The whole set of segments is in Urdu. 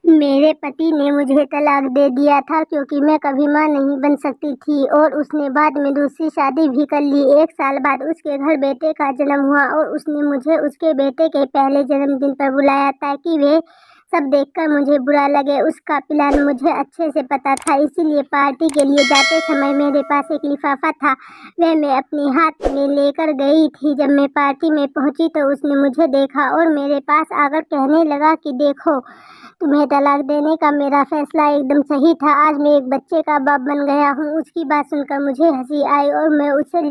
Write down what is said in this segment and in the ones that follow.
میرے پتی نے مجھے طلاق دے دیا تھا کیونکہ میں کبھی ماں نہیں بن سکتی تھی، اور اس نے بعد میں دوسری شادی بھی کر لی۔ 1 سال بعد اس کے گھر بیٹے کا جنم ہوا اور اس نے مجھے اس کے بیٹے کے پہلے جنم دن پر بلایا تاکہ وہ سب دیکھ کر مجھے برا لگے۔ اس کا پلان مجھے اچھے سے پتا تھا، اسی لیے پارٹی کے لیے جاتے سمے میرے پاس ایک لفافہ تھا، وہ میں اپنے ہاتھ میں لے کر گئی تھی۔ جب میں پارٹی میں پہنچی تو اس نے مجھے دیکھا اور میرے پاس آ کر کہنے لگا کہ دیکھو، تمہیں طلاق دینے کا میرا فیصلہ ایک دم صحیح تھا، آج میں ایک بچے کا باپ بن گیا ہوں۔ اس کی بات سن کر مجھے ہنسی آئی اور میں اسے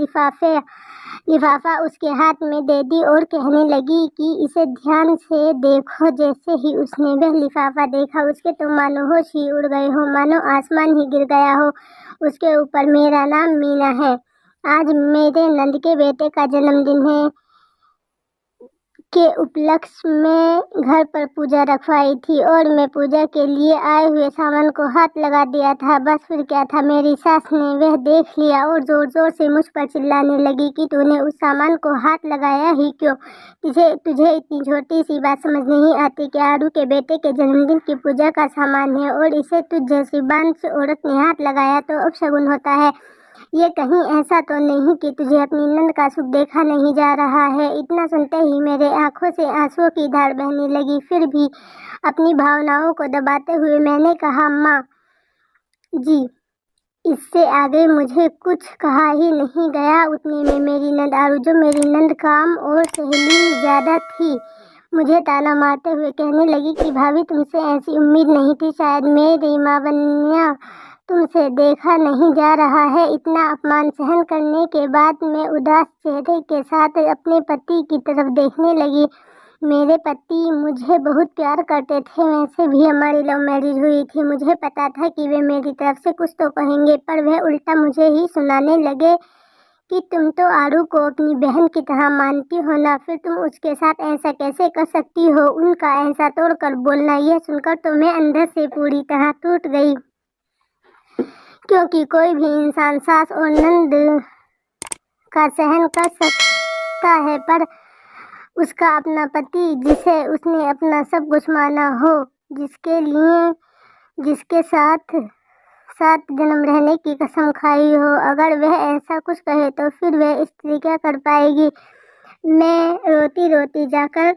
لفافہ اس کے ہاتھ میں دے دی اور کہنے لگی کہ اسے دھیان سے دیکھو۔ جیسے ہی اس نے وہ لفافہ دیکھا، اس کے تو مانو ہوش ہی اڑ گئے ہوں، مانو آسمان ہی گر گیا ہو۔ اس کے اوپر میرا نام مینا ہے۔ آج میرے نند کے بیٹے کا جنم دن ہے کے اپلکش میں گھر پر پوجا رکھوائی تھی اور میں پوجا کے لیے آئے ہوئے سامان کو ہاتھ لگا دیا تھا۔ بس پھر کیا تھا، میری ساس نے وہ دیکھ لیا اور زور زور سے مجھ پر چلانے لگی کہ تو نے اس سامان کو ہاتھ لگایا ہی کیوں؟ تجھے اتنی چھوٹی سی بات سمجھ نہیں آتی کہ آرو کے بیٹے کے جنم دن کی پوجا کا سامان ہے اور اسے تجھ جیسی بانجھ عورت نے ہاتھ لگایا تو اپشگن ہوتا ہے۔ یہ کہیں ایسا تو نہیں کہ تجھے اپنی نند کا سکھ دیکھا نہیں جا رہا ہے؟ اتنا سنتے ہی میرے آنکھوں سے آنسوؤں کی دھار بہنے لگی۔ پھر بھی اپنی بھاوناؤں کو دباتے ہوئے میں نے کہا، ماں جی، اس سے آگے مجھے کچھ کہا ہی نہیں گیا۔ اتنے میں میری نند آرو، جو میری نند کام اور سہیلی زیادہ تھی، مجھے طعنہ مارتے ہوئے کہنے لگی کہ بھابھی، تم سے ایسی امید نہیں تھی، شاید میری ماں بننا تم سے دیکھا نہیں جا رہا ہے۔ اتنا اپمان سہن کرنے کے بعد میں اداس چہرے کے ساتھ اپنے پتی کی طرف دیکھنے لگی۔ میرے پتی مجھے بہت پیار کرتے تھے، ویسے بھی ہماری لو میرج ہوئی تھی۔ مجھے پتا تھا کہ وہ میری طرف سے کچھ تو کہیں گے، پر وہ الٹا مجھے ہی سنانے لگے کہ تم تو آرو کو اپنی بہن کی طرح مانتی ہو نا، پھر تم اس کے ساتھ ایسا کیسے کر سکتی ہو؟ ان کا ایسا توڑ کر بولنا، یہ سن کر تو میں اندر سے پوری طرح ٹوٹ گئی، کیونکہ کوئی بھی انسان ساس اور نند کا سہن کر سکتا ہے، پر اس کا اپنا پتی، جسے اس نے اپنا سب کچھ مانا ہو، جس کے ساتھ جنم رہنے کی قسم کھائی ہو، اگر وہ ایسا کچھ کہے تو پھر وہ استری کیا کر پائے گی؟ میں روتی روتی جا کر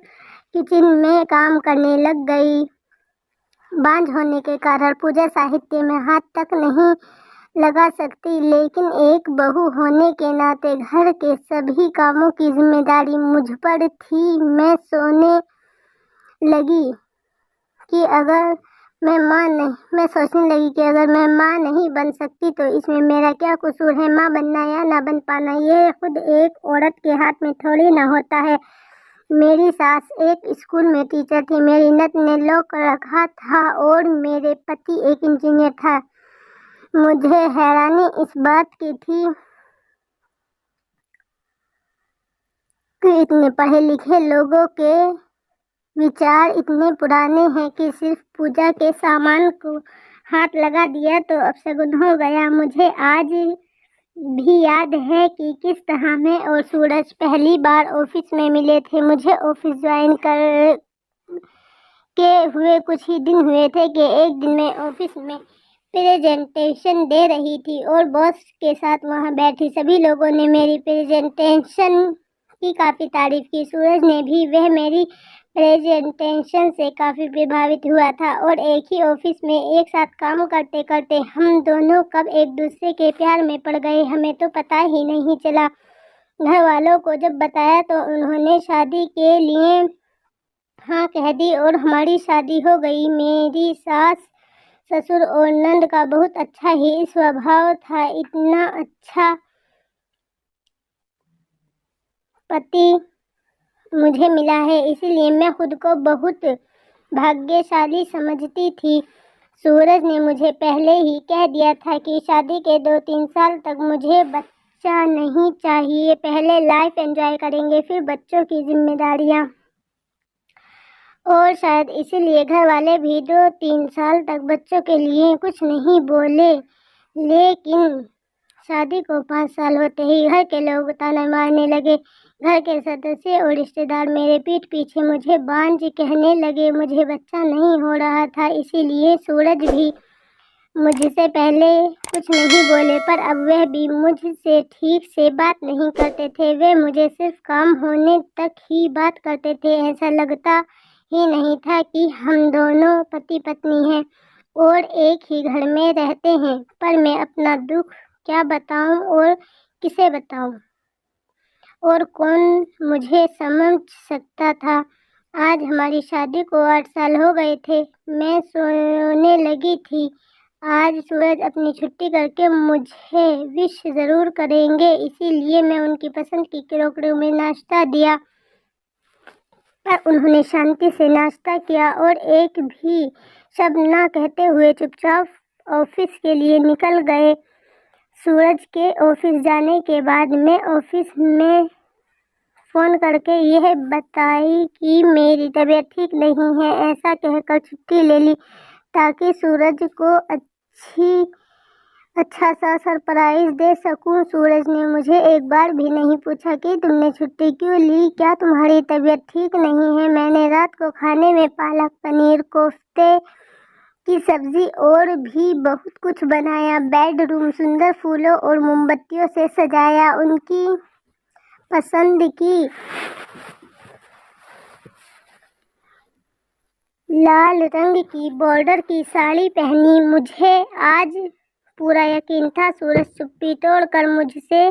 کچن میں کام کرنے لگ گئی۔ بانجھ ہونے کے کارن پوجا ساہتیہ میں ہاتھ تک نہیں لگا سکتی، لیکن ایک بہو ہونے کے ناطے گھر کے سبھی کاموں کی ذمہ داری مجھ پر تھی۔ میں سوچنے لگی کہ اگر میں ماں نہیں بن سکتی تو اس میں میرا کیا قصور ہے؟ ماں بننا یا نہ بن پانا، یہ خود ایک عورت کے ہاتھ میں تھوڑی نہ ہوتا ہے۔ میری ساس ایک اسکول میں ٹیچر تھی، میری نند نے لاء کر رکھا تھا اور میرے پتی ایک انجینئر تھا۔ مجھے حیرانی اس بات کی تھی کہ اتنے پڑھے لکھے لوگوں کے وچار اتنے پرانے ہیں کہ صرف پوجا کے سامان کو ہاتھ لگا دیا تو اپشگن ہو گیا۔ مجھے آج بھی یاد ہے کہ کس طرح میں اور سورج پہلی بار آفس میں ملے تھے۔ مجھے آفس جوائن کے ہوئے کچھ ہی دن ہوئے تھے کہ ایک دن میں آفس میں پریزنٹیشن دے رہی تھی اور باس کے ساتھ وہاں بیٹھی سبھی لوگوں نے میری پریزنٹیشن کی کافی تعریف کی۔ سورج نے بھی، وہ میری پریزنٹیشن سے کافی پربھاوت ہوا تھا، اور ایک ہی آفس میں ایک ساتھ کام کرتے کرتے ہم دونوں کب ایک دوسرے کے پیار میں پڑ گئے، ہمیں تو پتہ ہی نہیں چلا۔ گھر والوں کو جب بتایا تو انہوں نے شادی کے لیے ہاں کہہ دی اور ہماری شادی ہو گئی۔ میری ساس، سسر اور نند کا بہت اچھا ہی سوبھاؤ تھا۔ اتنا اچھا پتی مجھے ملا ہے، اسی لیے میں خود کو بہت بھاگیہ شالی سمجھتی تھی۔ سورج نے مجھے پہلے ہی کہہ دیا تھا کہ شادی کے 2-3 سال تک مجھے بچہ نہیں چاہیے، پہلے لائف انجوائے کریں گے، پھر بچوں کی ذمہ داریاں۔ اور شاید اسی لیے گھر والے بھی 2-3 سال تک بچوں کے لیے کچھ نہیں بولے، لیکن شادی کو 5 سال ہوتے ہی گھر کے لوگ طعنہ مارنے لگے گھر کے سدسیہ اور رشتے دار میرے پیٹھ پیچھے مجھے بانجھ کہنے لگے۔ مجھے بچہ نہیں ہو رہا تھا، اسی لیے سورج بھی مجھ سے پہلے کچھ نہیں بولے، پر اب وہ بھی مجھ سے ٹھیک سے بات نہیں کرتے تھے۔ وہ مجھے صرف کام ہونے تک ہی بات کرتے تھے۔ ایسا لگتا ہی نہیں تھا کہ ہم دونوں پتی پتنی ہیں اور ایک ہی گھر میں رہتے ہیں، پر میں اپنا دکھ کیا بتاؤں اور کسے بتاؤں، اور کون مجھے سمجھ سکتا تھا۔ آج ہماری شادی کو 8 سال ہو گئے تھے۔ میں سونے لگی تھی۔ آج سورج اپنی چھٹی کر کے مجھے وش ضرور کریں گے، اسی لیے میں ان کی پسند کی کراکری میں ناشتہ دیا، پر انہوں نے شانتی سے ناشتہ کیا اور ایک بھی شبد نہ کہتے ہوئے چپ چاپ آفس کے لیے نکل گئے۔ سورج کے آفس جانے کے بعد میں آفس میں فون کر کے یہ بتائی کہ میری طبیعت ٹھیک نہیں ہے۔ ایسا کہہ کر چھٹی لے لی تاکہ سورج کو اچھا سا سرپرائز دے سکوں۔ سورج نے مجھے ایک بار بھی نہیں پوچھا کہ تم نے چھٹی کیوں لی، کیا تمہاری طبیعت ٹھیک نہیں ہے؟ میں نے رات کو کھانے میں پالک پنیر، کوفتے کی سبزی اور بھی بہت کچھ بنایا۔ بیڈ روم سندر پھولوں اور موم بتیوں سے سجایا۔ ان کی پسند کی لال رنگ کی بارڈر کی ساڑی پہنی۔ مجھے آج پورا یقین تھا سورج چپی توڑ کر مجھ سے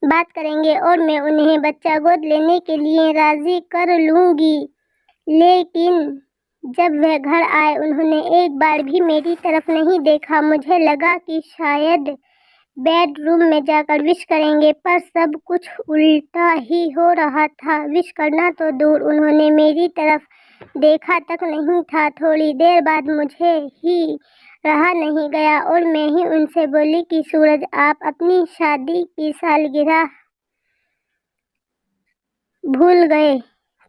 بات کریں گے اور میں انہیں بچہ گود لینے کے لیے راضی کر لوں گی، لیکن جب وہ گھر آئے انہوں نے ایک بار بھی میری طرف نہیں دیکھا۔ مجھے لگا کہ شاید بیڈ روم میں جا کر وش کریں گے، پر سب کچھ الٹا ہی ہو رہا تھا۔ وش کرنا تو دور، انہوں نے میری طرف دیکھا تک نہیں تھا۔ تھوڑی دیر بعد مجھے ہی رہا نہیں گیا اور میں ہی ان سے بولی کہ سورج، آپ اپنی شادی کی سالگرہ بھول گئے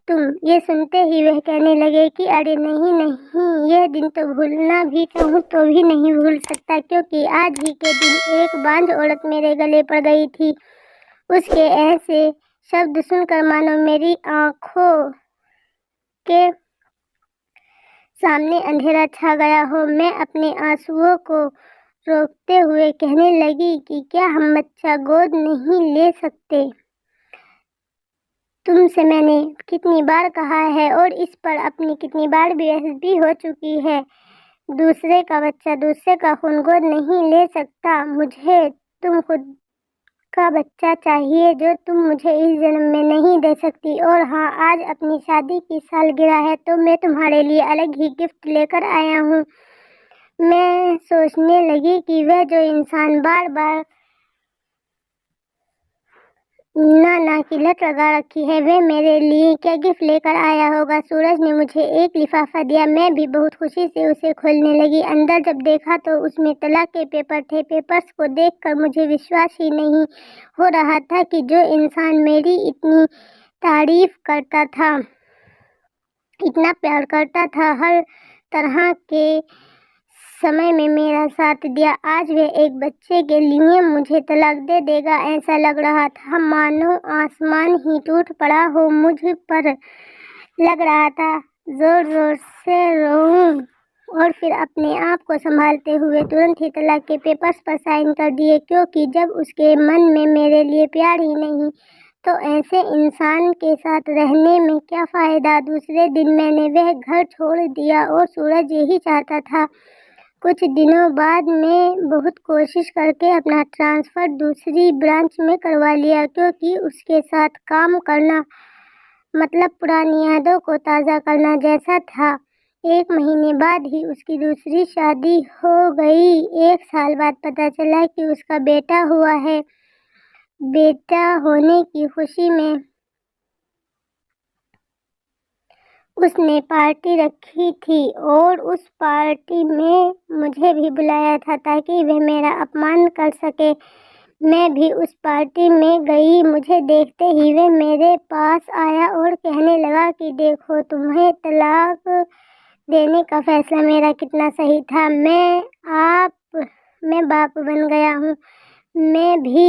تم؟ یہ سنتے ہی وہ کہنے لگے کہ ارے نہیں، یہ دن تو بھولنا بھی چاہوں تو بھی نہیں بھول سکتا، کیونکہ آج ہی کے دن ایک بانجھ عورت میرے گلے پڑ گئی تھی۔ اس کے ایسے شبد سن کر مانو میری آنکھوں کے سامنے اندھیرا چھا گیا ہو۔ میں اپنے آنسوؤں کو روکتے ہوئے کہنے لگی کہ کیا ہم بچہ گود نہیں لے سکتے؟ تم سے میں نے کتنی بار کہا ہے اور اس پر اپنی کتنی بار بحث بھی ہو چکی ہے، دوسرے کا بچہ دوسرے کا خون گود نہیں لے سکتا۔ مجھے تم خود کا بچہ چاہیے جو تم مجھے اس جنم میں نہیں دے سکتی۔ اور ہاں، آج اپنی شادی کی سالگرہ ہے تو میں تمہارے لیے الگ ہی گفٹ لے کر آیا ہوں۔ میں سوچنے لگی کہ وہ جو انسان بار بار نا کی لت لگا رکھی ہے، وہ میرے لیے کیا گفٹ لے کر آیا ہوگا۔ سورج نے مجھے ایک لفافہ دیا، میں بھی بہت خوشی سے اسے کھولنے لگی۔ اندر جب دیکھا تو اس میں طلاق کے پیپر تھے۔ پیپرز کو دیکھ کر مجھے وشواس ہی نہیں ہو رہا تھا کہ جو انسان میری اتنی تعریف کرتا تھا، اتنا پیار کرتا تھا، ہر طرح کے سمے میں میرا ساتھ دیا، آج وہ ایک بچے کے لیے مجھے طلاق دے دے گا۔ ایسا لگ رہا تھا مانو آسمان ہی ٹوٹ پڑا ہو مجھ پر۔ لگ رہا تھا زور زور سے روؤں، اور پھر اپنے آپ کو سنبھالتے ہوئے ترنت ہی طلاق کے پیپرز پر سائن کر دیے، کیونکہ جب اس کے من میں میرے لیے پیار ہی نہیں تو ایسے انسان کے ساتھ رہنے میں کیا فائدہ۔ دوسرے دن میں نے وہ گھر چھوڑ دیا اور سورج یہی چاہتا تھا۔ کچھ دنوں بعد میں بہت کوشش کر کے اپنا ٹرانسفر دوسری برانچ میں کروا لیا، کیونکہ اس کے ساتھ کام کرنا مطلب پرانی یادوں کو تازہ کرنا جیسا تھا۔ 1 مہینے بعد ہی اس کی دوسری شادی ہو گئی۔ 1 سال بعد پتہ چلا کہ اس کا بیٹا ہوا ہے۔ بیٹا ہونے کی خوشی میں اس نے پارٹی رکھی تھی اور اس پارٹی میں مجھے بھی بلایا تھا تاکہ وہ میرا اپمان کر سکے۔ میں بھی اس پارٹی میں گئی۔ مجھے دیکھتے ہی وہ میرے پاس آیا اور کہنے لگا کہ دیکھو، تمہیں طلاق دینے کا فیصلہ میرا کتنا صحیح تھا۔ میں باپ بن گیا ہوں۔ میں بھی